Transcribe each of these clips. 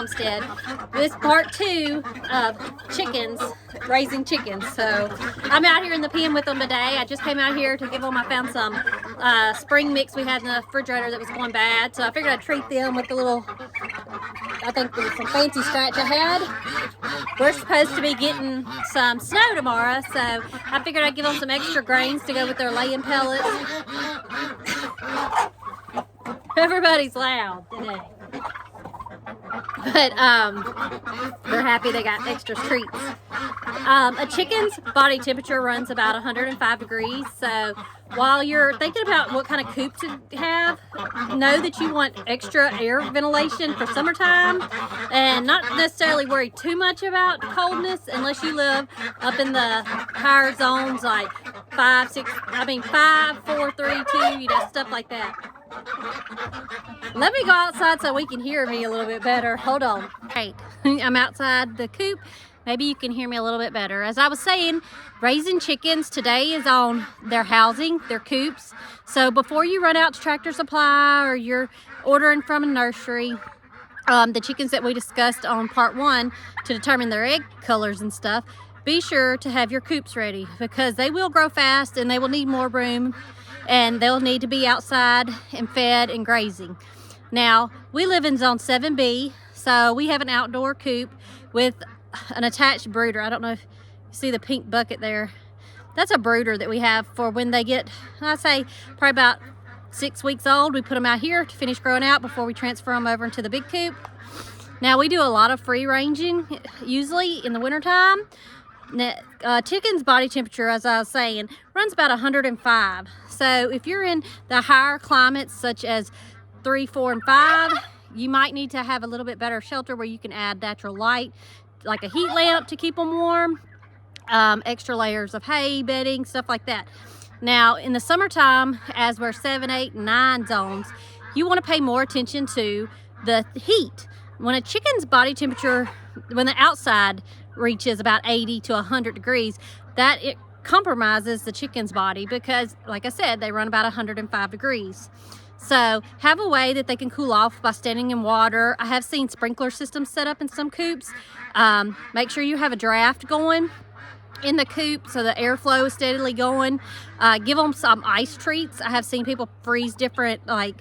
homestead. This part 2 of chickens, raising chickens. So I'm out here in the pen with them today. I just came out here to give them, I found some spring mix we had in the refrigerator that was going bad. So I figured I'd treat them with the little, I think there was some fancy scratch I had. We're supposed to be getting some snow tomorrow, so I figured I'd give them some extra grains to go with their laying pellets. Everybody's loud today. But they're happy they got extra treats. A chicken's body temperature runs about 105 degrees. So while you're thinking about what kind of coop to have, know that you want extra air ventilation for summertime and not necessarily worry too much about coldness unless you live up in the higher zones like 5, 4, 3, 2, stuff like that. Let me go outside so we can hear me a little bit better. Hold on. Right, I'm outside the coop. Maybe you can hear me a little bit better. As I was saying, raising chickens today is on their housing, their coops. So before you run out to Tractor Supply or you're ordering from a nursery, the chickens that we discussed on part 1 to determine their egg colors and stuff, be sure to have your coops ready because they will grow fast and they will need more room. And they'll need to be outside and fed and grazing. Now, we live in zone 7B, so we have an outdoor coop with an attached brooder. I don't know if you see the pink bucket there. That's a brooder that we have for when they get, I'd say, probably about 6 weeks old. We put them out here to finish growing out before we transfer them over into the big coop. Now, we do a lot of free ranging, usually in the wintertime. Chicken's body temperature, as I was saying, runs about 105. So if you're in the higher climates such as 3, 4, and 5, you might need to have a little bit better shelter where you can add natural light, like a heat lamp to keep them warm, extra layers of hay, bedding, stuff like that. Now in the summertime, as we're 7, 8, and 9 zones, you want to pay more attention to the heat. When a chicken's body temperature, when the outside reaches about 80 to 100 degrees, that it compromises the chicken's body because, like I said, they run about 105 degrees. So have a way that they can cool off by standing in water. I have seen sprinkler systems set up in some coops. Make sure you have a draft going in the coop so the airflow is steadily going. Give them some ice treats. I have seen people freeze different like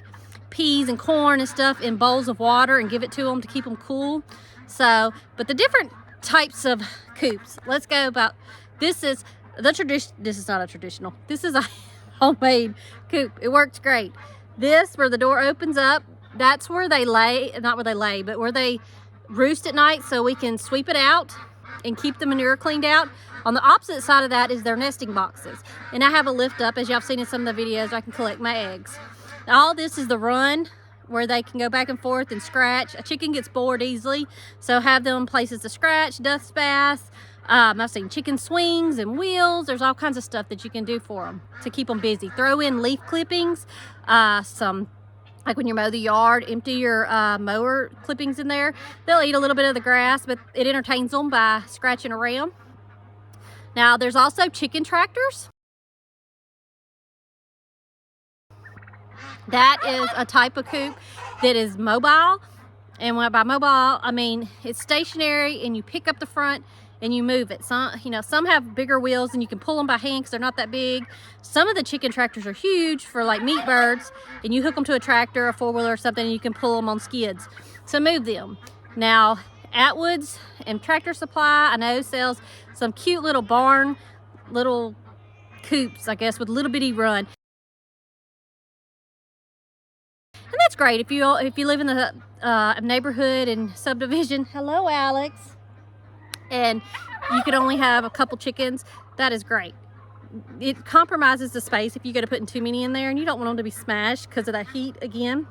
peas and corn and stuff in bowls of water and give it to them to keep them cool. So, but the different types of coops, let's go about, this is the tradition. This is not a traditional, this is a homemade coop. It works great. This, where the door opens up, that's where they lay, not where they lay, but where they roost at night, so we can sweep it out and keep the manure cleaned out. On the opposite side of that is their nesting boxes, and I have a lift up, as y'all have seen in some of the videos. I can collect my eggs. All this is the run where they can go back and forth and scratch. A chicken gets bored easily, so have them places to scratch, dust baths. I've seen chicken swings and wheels. There's all kinds of stuff that you can do for them to keep them busy. Throw in leaf clippings, some, like when you mow the yard, empty your mower clippings in there. They'll eat a little bit of the grass, but it entertains them by scratching around. Now, there's also chicken tractors. That is a type of coop that is mobile. And when by mobile, I mean it's stationary and you pick up the front and you move it. Some have bigger wheels and you can pull them by hand because they're not that big. Some of the chicken tractors are huge for like meat birds, and you hook them to a tractor, a four-wheeler or something, and you can pull them on skids. So move them. Now, Atwoods and Tractor Supply, I know, sells some cute little barn, little coops, I guess, with a little bitty run. And that's great if you live in the neighborhood and subdivision. Hello, Alex. And you could only have a couple chickens. That is great. It compromises the space if you go to putting too many in there, and you don't want them to be smashed because of that heat again.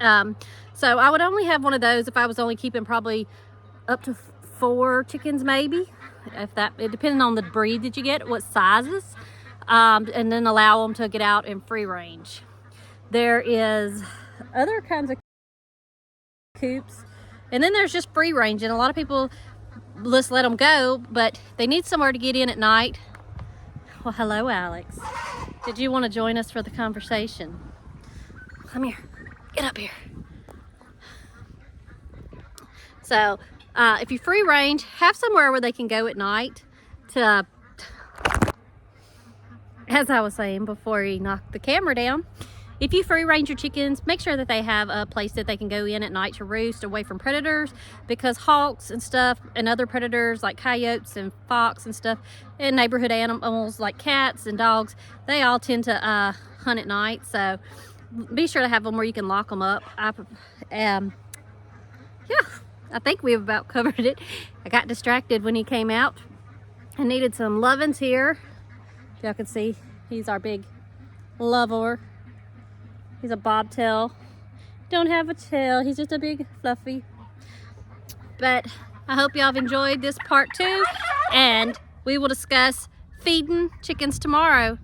So I would only have one of those if I was only keeping probably up to 4 chickens, maybe. If that, it depending on the breed that you get, what sizes, and then allow them to get out in free range. There is other kinds of coops, and then there's just free range, and a lot of people just let them go, but they need somewhere to get in at night. Well, hello, Alex. Did you want to join us for the conversation? Come here. Get up here. So if you free range, have somewhere where they can go at night to, as I was saying before he knocked the camera down, if you free range your chickens, make sure that they have a place that they can go in at night to roost away from predators, because hawks and stuff and other predators like coyotes and fox and stuff and neighborhood animals like cats and dogs, they all tend to hunt at night. So be sure to have them where you can lock them up. Yeah, I think we've about covered it. I got distracted when he came out. I needed some lovin's here. Y'all can see he's our big lover. He's a bobtail. Don't have a tail. He's just a big fluffy. But I hope y'all have enjoyed this part 2, and we will discuss feeding chickens tomorrow.